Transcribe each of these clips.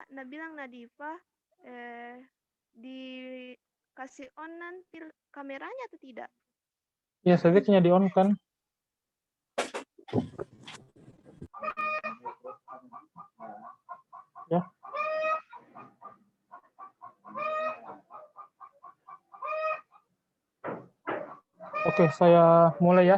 bilang Nadifa dikasih on nanti kameranya atau tidak? Ya, sebaiknya di on kan. Ya. Oke, saya mulai ya.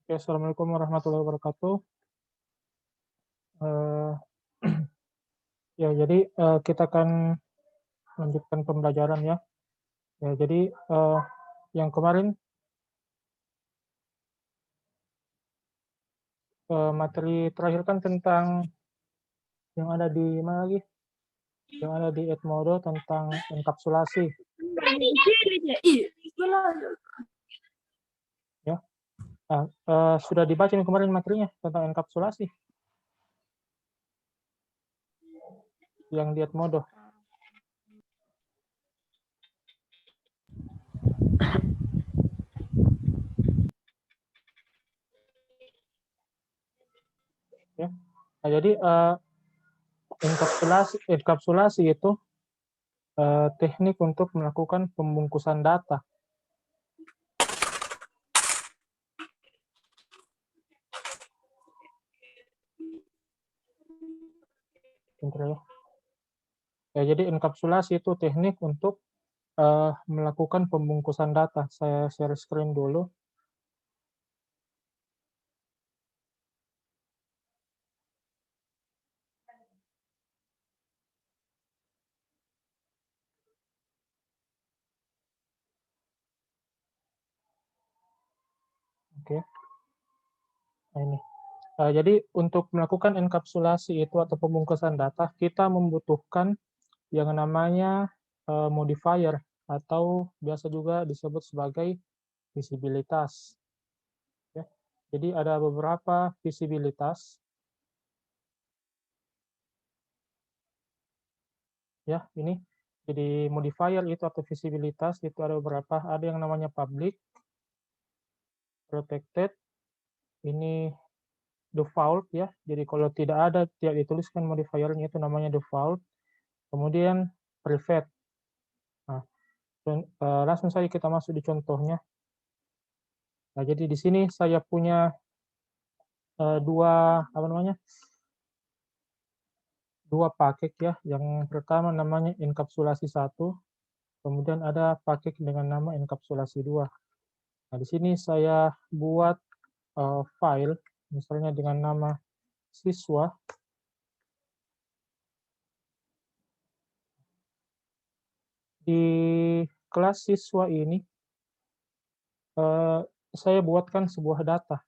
Oke, Assalamualaikum warahmatullahi wabarakatuh. Ya, jadi kita akan lanjutkan pembelajaran ya. Ya, jadi yang kemarin materi terakhir kan tentang yang ada di mana lagi? Yang ada di Edmodo tentang enkapsulasi. Ya, sudah dibaca nih kemarin materinya tentang enkapsulasi yang di Edmodo. Ya, nah, jadi enkapsulasi itu teknik untuk melakukan pembungkusan data. Ya, jadi enkapsulasi itu teknik untuk melakukan pembungkusan data. Saya share screen dulu. Oke. Nah, ini. Jadi untuk melakukan enkapsulasi itu atau pembungkusan data, kita membutuhkan yang namanya modifier atau biasa juga disebut sebagai visibilitas. Ya. Jadi ada beberapa visibilitas. Ya, ini. Jadi modifier itu atau visibilitas itu ada beberapa. Ada yang namanya public, protected, ini default ya. Jadi kalau tidak ada, tidak dituliskan modifiernya itu namanya default. Kemudian private. Nah, langsung saja kita masuk di contohnya. Nah, jadi di sini saya punya dua paket ya. Yang pertama namanya enkapsulasi 1, kemudian ada paket dengan nama enkapsulasi 2. Nah, di sini saya buat file misalnya dengan nama siswa. Di kelas siswa ini saya buatkan sebuah data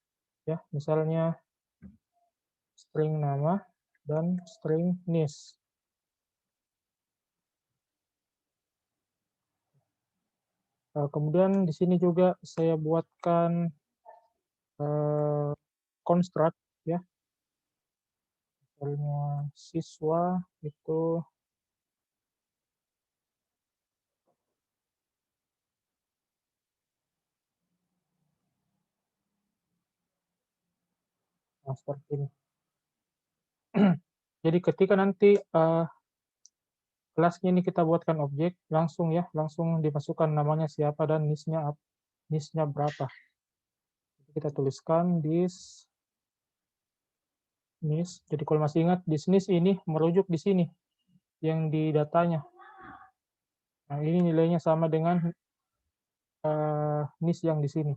ya, misalnya string nama dan string NIS. Kemudian di sini juga saya buatkan construct ya, misalnya siswa itu seperti ini. Jadi ketika nanti kelasnya ini kita buatkan objek, langsung dimasukkan namanya siapa dan NIS-nya berapa. Kita tuliskan this NIS. Jadi kalau masih ingat, this NIS ini merujuk di sini yang di datanya. Nah, ini nilainya sama dengan NIS yang di sini.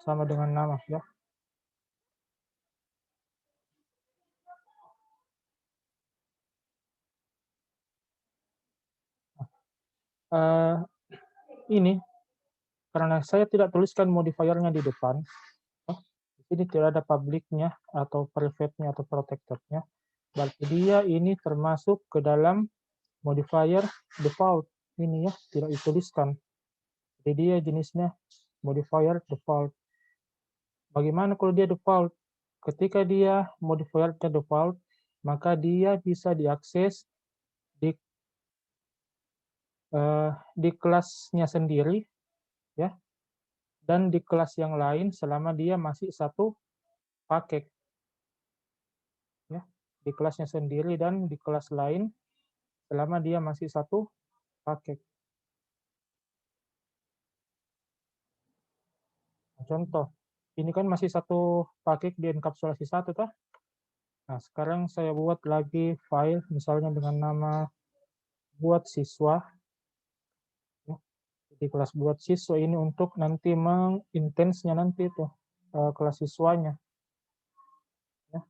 Sama dengan nama ya. Ini karena saya tidak tuliskan modifiernya di depan, di sini tidak ada public-nya atau private-nya atau protected-nya, berarti dia ini termasuk ke dalam modifier default ini ya, tidak dituliskan. Jadi dia jenisnya modifier default. Bagaimana kalau dia default? Ketika dia modifiernya default, maka dia bisa diakses di kelasnya sendiri, ya, dan di kelas yang lain selama dia masih satu paket, ya, di kelasnya sendiri dan di kelas lain selama dia masih satu paket. Contoh, ini kan masih satu paket di enkapsulasi satu, toh. Nah, sekarang saya buat lagi file, misalnya dengan nama buat siswa. Di kelas buat siswa ini untuk nanti mengintensnya nanti itu kelas siswanya. Ya.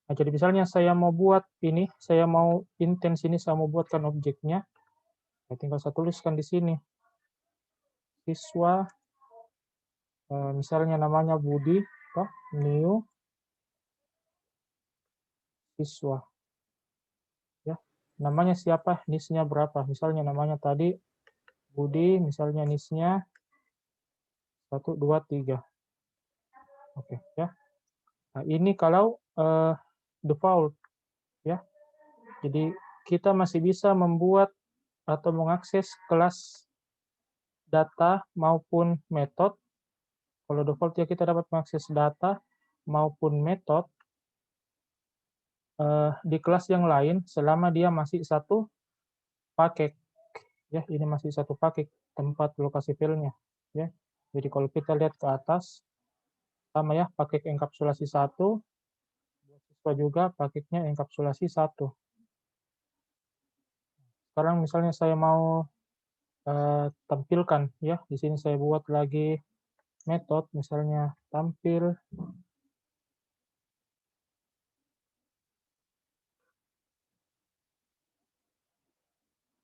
Nah, jadi misalnya saya mau buat ini, saya mau intens ini, saya mau buatkan objeknya, ya tinggal saya tuliskan di sini. Siswa, misalnya namanya Budi, toh, new siswa. Ya, namanya siapa, nisnya berapa, misalnya namanya tadi Budi, misalnya nisnya 1, 2, 3. Oke, ya. Nah, ini kalau default, ya. Jadi kita masih bisa membuat atau mengakses kelas data maupun metode. Kalau default ya kita dapat mengakses data maupun metode di kelas yang lain selama dia masih satu paket. Ya, ini masih satu paket tempat lokasi filenya. Ya, jadi kalau kita lihat ke atas, sama ya, paket enkapsulasi 1, siswa juga paketnya enkapsulasi 1. Sekarang misalnya saya mau tampilkan, ya, di sini saya buat lagi metode, misalnya tampil.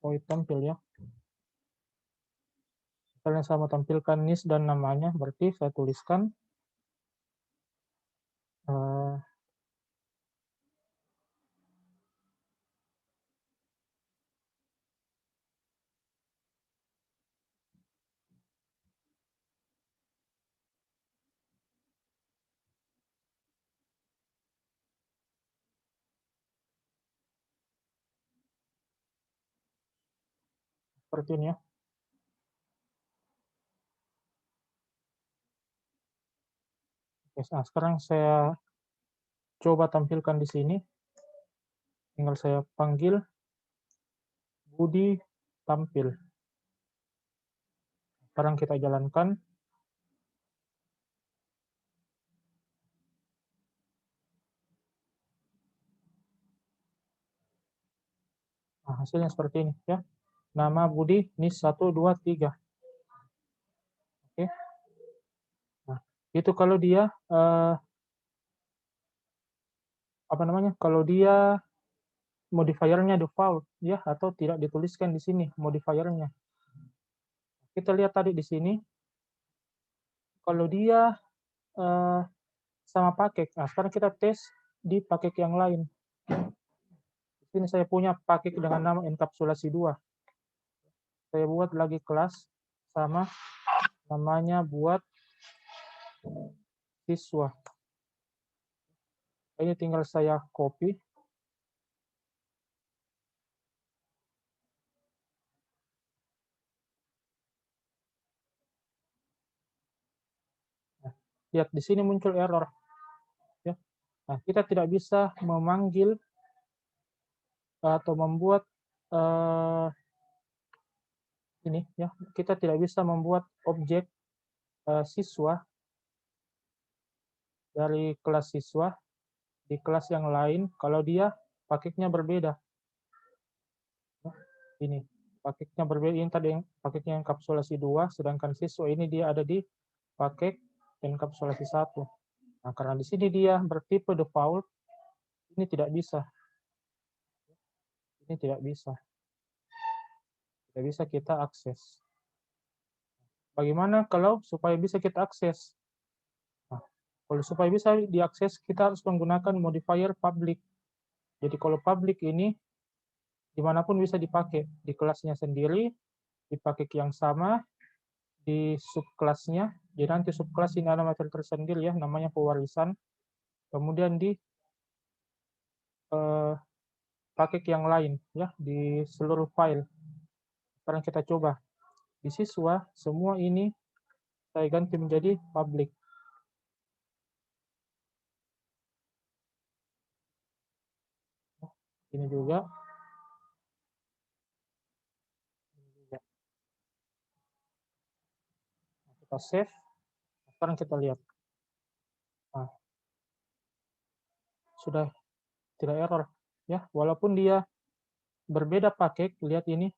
Oh, tampil ya. Misalnya saya mau tampilkan NIS dan namanya, berarti saya tuliskan seperti ini ya. Oke, nah sekarang saya coba tampilkan di sini. Tinggal saya panggil Budi tampil. Sekarang kita jalankan. Nah, hasilnya seperti ini ya. Nama Budi NIS 1, 2, 3. Oke. Nah, itu kalau dia apa namanya? Kalau dia modifiernya default ya, atau tidak dituliskan di sini modifiernya. Kita lihat tadi di sini kalau dia sama paket. Nah, sekarang kita tes di paket yang lain. Di sini saya punya paket dengan nama enkapsulasi 2. Saya buat lagi kelas sama namanya buat siswa. Ini tinggal saya copy. Nah, lihat di sini muncul error. Ya. Nah, kita tidak bisa memanggil atau membuat ini ya. Kita tidak bisa membuat objek siswa dari kelas siswa di kelas yang lain kalau dia paketnya berbeda. Nah, ini. paketnya berbeda. Ini tadi yang paketnya enkapsulasi 2, sedangkan siswa ini dia ada di paket enkapsulasi 1. Nah, karena di sini dia bertipe default, ini tidak bisa. Ini tidak bisa. Tidak bisa kita akses. Bagaimana kalau supaya bisa kita akses? Nah, kalau supaya bisa diakses, kita harus menggunakan modifier public. Jadi kalau public ini dimanapun bisa dipakai, di kelasnya sendiri, di paket yang sama, di subkelasnya. Jadi nanti subkelas ini ada materi tersendiri ya, namanya pewarisan. Kemudian di paket yang lain ya, di seluruh file. Sekarang kita coba. Di siswa, semua ini saya ganti menjadi public. Ini juga. Kita save. Sekarang kita lihat. Nah, sudah tidak error ya, walaupun dia berbeda paket. Lihat ini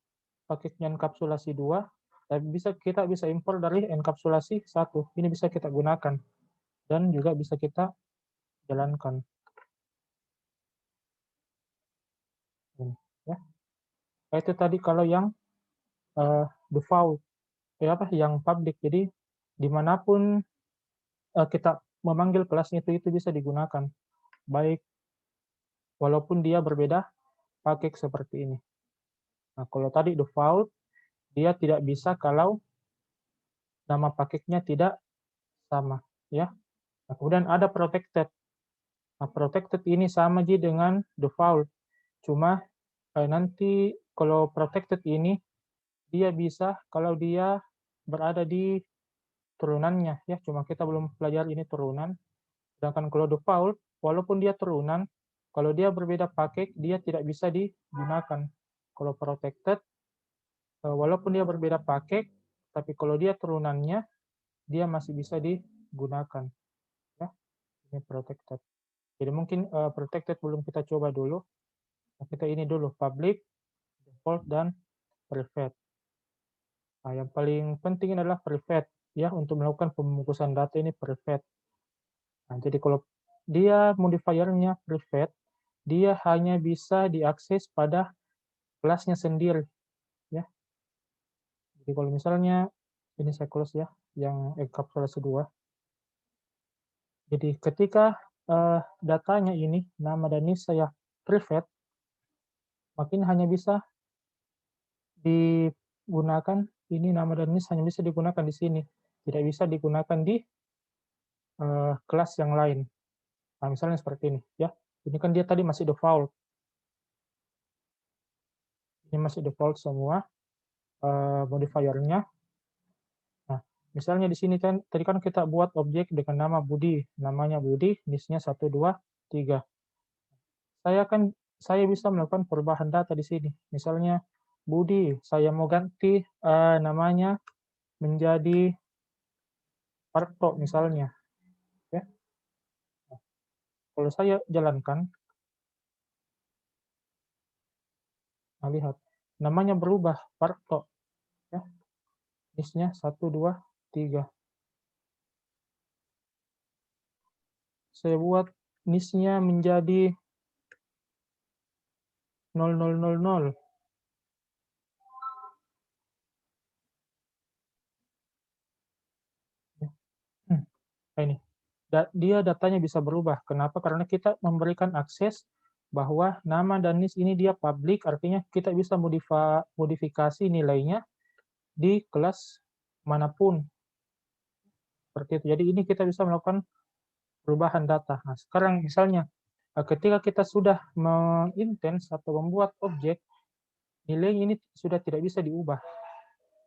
paketnya enkapsulasi 2, tapi kita bisa import dari enkapsulasi 1. Ini bisa kita gunakan dan juga bisa kita jalankan. Ini, ya. Itu tadi kalau yang default, yang public. Jadi dimanapun kita memanggil kelasnya itu bisa digunakan, baik walaupun dia berbeda paket seperti ini. Nah, kalau tadi default, dia tidak bisa kalau nama paketnya tidak sama, ya. Nah, kemudian ada protected. Nah, protected ini sama aja dengan default, cuma nanti kalau protected ini dia bisa kalau dia berada di turunannya, ya. Cuma kita belum pelajari ini turunan. Sedangkan kalau default, walaupun dia turunan, kalau dia berbeda paket, dia tidak bisa digunakan. Kalau protected, walaupun dia berbeda paket, tapi kalau dia turunannya, dia masih bisa digunakan. Ya, ini protected. Jadi mungkin protected belum kita coba dulu. Kita ini dulu, public, default, dan private. Nah, yang paling penting adalah private, ya, untuk melakukan pembungkusan data ini private. Nah, jadi kalau dia modifiernya private, dia hanya bisa diakses pada kelasnya sendiri, ya. Jadi kalau misalnya ini saya close ya, yang enkapsulasi 2. Jadi ketika datanya ini nama dan NIS saya private, makin hanya bisa digunakan ini nama dan NIS hanya bisa digunakan di sini, tidak bisa digunakan di kelas yang lain. Nah, misalnya seperti ini, ya. Ini kan dia tadi masih default. Ini masih default semua modifiernya. Nah, misalnya di sini kan tadi kan kita buat objek dengan nama Budi, namanya Budi, NIS-nya 1, 2, 3. Saya bisa melakukan perubahan data di sini. Misalnya Budi, saya mau ganti namanya menjadi Parto misalnya, ya. Nah, kalau saya jalankan, nah lihat, namanya berubah, Parto, ya. NIS-nya 1, 2, 3. Saya buat NIS-nya menjadi 0000. Nah, ini. Dia datanya bisa berubah. Kenapa? Karena kita memberikan akses bahwa nama dan NIS ini dia public, artinya kita bisa modifikasi nilainya di kelas manapun. Seperti itu. Jadi ini kita bisa melakukan perubahan data. Nah, sekarang misalnya ketika kita sudah mengintens atau membuat objek, nilai ini sudah tidak bisa diubah.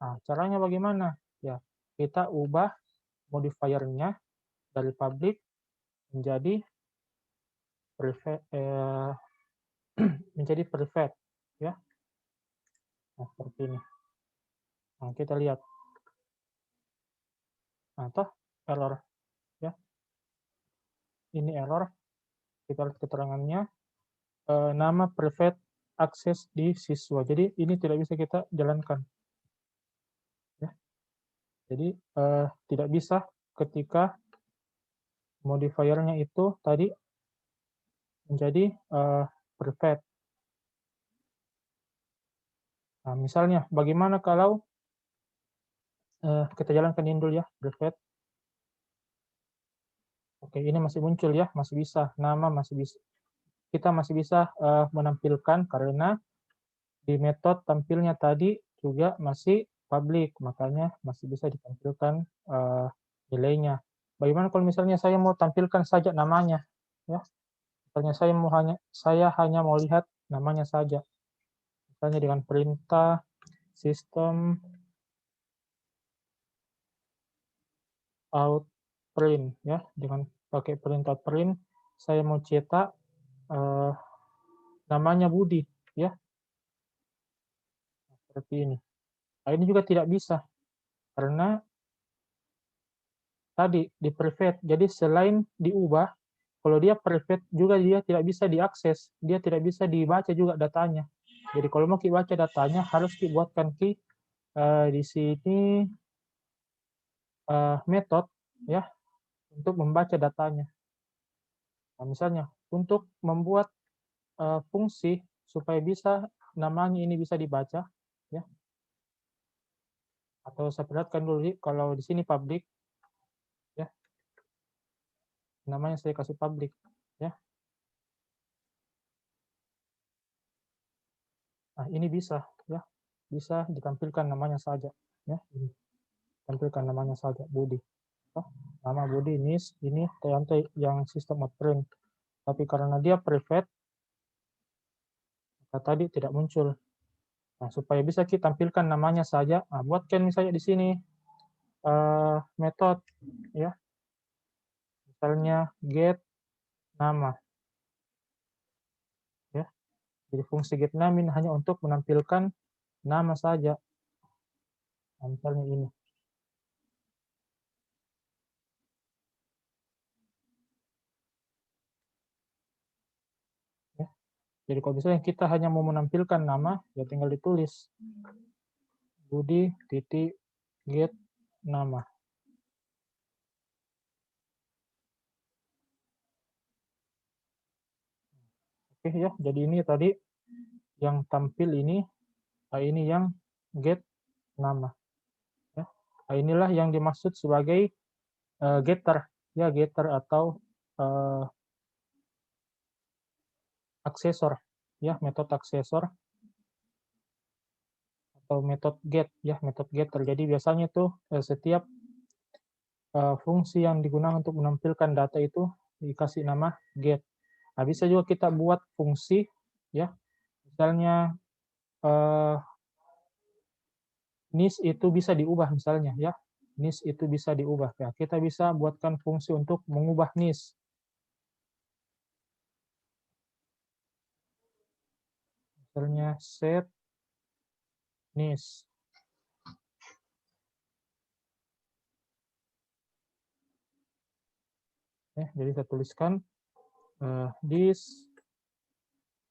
Nah, caranya bagaimana? Ya, kita ubah modifiernya dari public menjadi menjadi private, ya. Nah, seperti ini. Nah, kita lihat. Nah, toh error, ya. Ini error. Kita lihat keterangannya. Nama private akses di siswa. Jadi ini tidak bisa kita jalankan. Ya. Jadi tidak bisa ketika modifiernya itu tadi menjadi private. Nah, misalnya bagaimana kalau kita jalankan ini dulu ya, private. Oke, ini masih muncul ya, masih bisa. Nama masih bisa. Kita masih bisa menampilkan karena di metode tampilnya tadi juga masih public, makanya masih bisa ditampilkan nilainya. Bagaimana kalau misalnya saya mau tampilkan saja namanya, ya? Misalnya saya hanya mau lihat namanya saja. Misalnya dengan perintah system out print, ya, dengan pakai perintah print saya mau cetak namanya Budi, ya, seperti ini. Nah, ini juga tidak bisa karena tadi di private. Jadi selain diubah, kalau dia private juga dia tidak bisa diakses, dia tidak bisa dibaca juga datanya. Jadi kalau mau baca datanya harus dibuatkan di sini metode ya untuk membaca datanya. Nah, misalnya untuk membuat fungsi supaya bisa namanya ini bisa dibaca, ya. Atau saya perlihatkan dulu kalau di sini public, ya. Namanya saya kasih public, ya. Nah, ini bisa, ya. Bisa ditampilkan namanya saja, ya. Ini. Tampilkan namanya saja, Budi. Nama Budi ini yang sistem out print. Tapi karena dia private, maka tadi tidak muncul. Nah, supaya bisa kita tampilkan namanya saja, nah, buatkan misalnya di sini metode, ya. Misalnya get nama, ya. Jadi fungsi get nama ini hanya untuk menampilkan nama saja. Nah, misalnya ini. Ya. Jadi kalau misalnya kita hanya mau menampilkan nama, ya tinggal ditulis Budi titik get nama. Oke ya, jadi ini tadi yang tampil ini yang get nama. Ya. Nah, inilah yang dimaksud sebagai getter, ya getter atau aksesor, ya metode aksesor atau metode get, ya metode getter. Jadi biasanya tuh setiap fungsi yang digunakan untuk menampilkan data itu dikasih nama get. Nah, bisa juga kita buat fungsi, ya misalnya nis itu bisa diubah misalnya, ya nis itu bisa diubah. Ya, kita bisa buatkan fungsi untuk mengubah nis. Misalnya set nis. Ya, jadi saya tuliskan this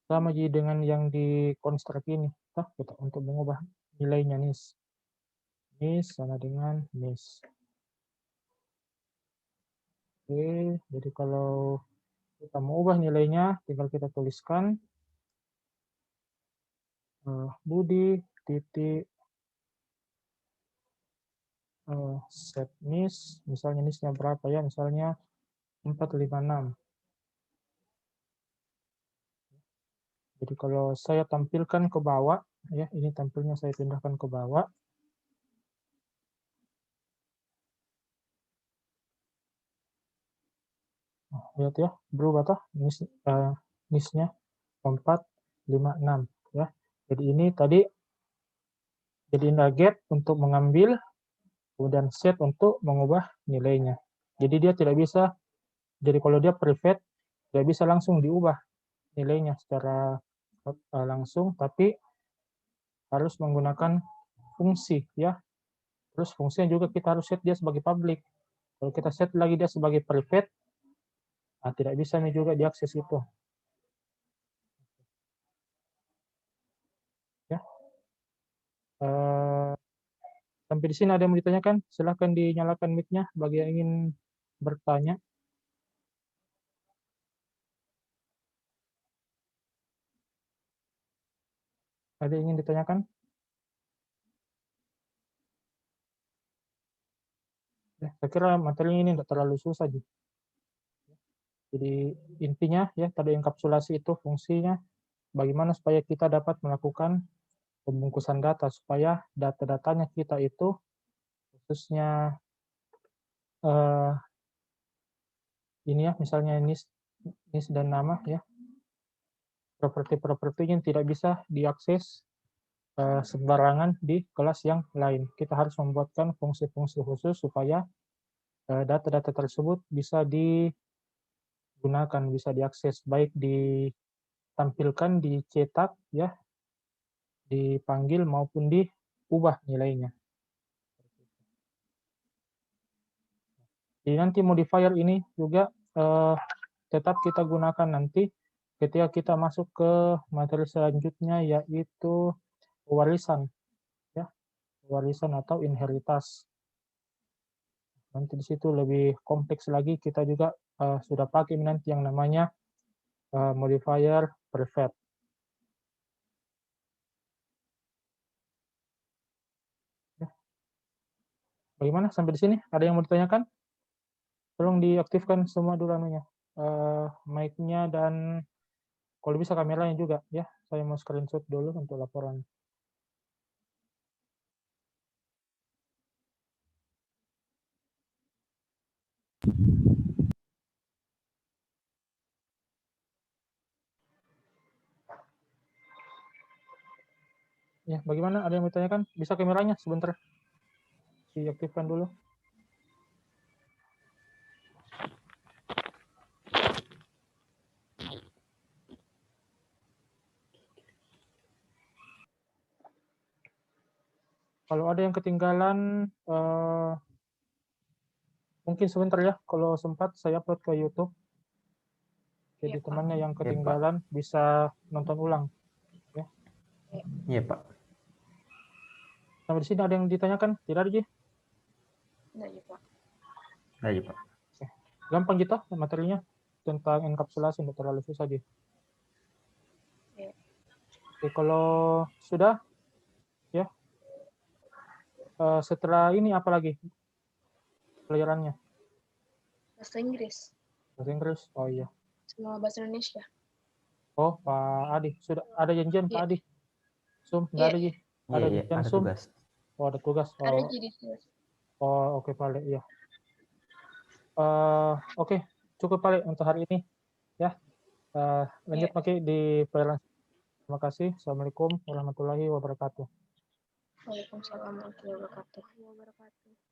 sama jadi dengan yang di konstruk ini, kita untuk mengubah nilainya nis. Nis sama dengan nis. Oke, jadi kalau kita mau ubah nilainya, tinggal kita tuliskan Budi titik set nis, misalnya nisnya berapa ya, misalnya 456. Jadi kalau saya tampilkan ke bawah, ya ini tampilnya saya pindahkan ke bawah. Nah, lihat ya, berubah tuh nisnya 456 ya. Jadi ini tadi jadi get untuk mengambil, kemudian set untuk mengubah nilainya. Jadi dia tidak bisa, jadi kalau dia private tidak bisa langsung diubah nilainya secara langsung, tapi harus menggunakan fungsi ya. Terus fungsinya juga kita harus set dia sebagai public. Kalau kita set lagi dia sebagai private, nah tidak bisa nih juga diakses itu. Sampai di sini ada yang mau ditanyakan? Silahkan dinyalakan mic-nya bagi yang ingin bertanya. Ada yang ingin ditanyakan? Ya, saya kira materi ini tidak terlalu susah. Jadi intinya ya tadi enkapsulasi itu fungsinya bagaimana supaya kita dapat melakukan pembungkusan data supaya data-datanya kita itu khususnya ini ya misalnya NIS dan nama ya properti-propertinya tidak bisa diakses sembarangan di kelas yang lain. Kita harus membuatkan fungsi-fungsi khusus supaya data-data tersebut bisa digunakan, bisa diakses, baik ditampilkan, dicetak, ya, dipanggil maupun diubah nilainya. Jadi nanti modifier ini juga tetap kita gunakan nanti ketika kita masuk ke materi selanjutnya, yaitu warisan, ya, warisan atau inheritas. Nanti di situ lebih kompleks lagi, kita juga sudah pakai nanti yang namanya modifier prefet. Ya. Bagaimana sampai di sini? Ada yang mau ditanyakan? Tolong diaktifkan semua dulu anunya, mic-nya dan kalau bisa kameranya juga ya. Saya mau screenshot dulu untuk laporan. Ya, bagaimana? Ada yang mau ditanyakan? Bisa kameranya sebentar diaktifkan dulu. Kalau ada yang ketinggalan, mungkin sebentar ya, kalau sempat saya upload ke YouTube. Jadi Iya, Pak. temannya yang Iya, ketinggalan bisa nonton ulang. Ya. Iya, Pak. Sampai di sini ada yang ditanyakan? Tidak ada, Ji? Enggak ya, Pak. Iya, Pak. Oke. Gampang gitu materinya tentang enkapsulasi, tidak terlalu susah, Ji. Iya. Oke, kalau sudah, ya. Setelah ini apa lagi pelajarannya? Bahasa Inggris Bahasa Inggris? Oh iya. sama bahasa Indonesia. Oh, Pak Adi. Sudah ada janjian, Pak Iya. Adi? Zoom? Nggak Iya. ada, Ji? Iya, Ada iya, janjian ada Zoom? tugas. Oh, ada tugas. Ada Oh, jadi tugas. oh oke, Pak Ale. Iya. Oke, cukup Pak Ale untuk hari ini. Ya. Lanjut Iya. lagi di pelajaran. Terima kasih. Assalamualaikum warahmatullahi wabarakatuh. Waalaikumsalam warahmatullahi wabarakatuh.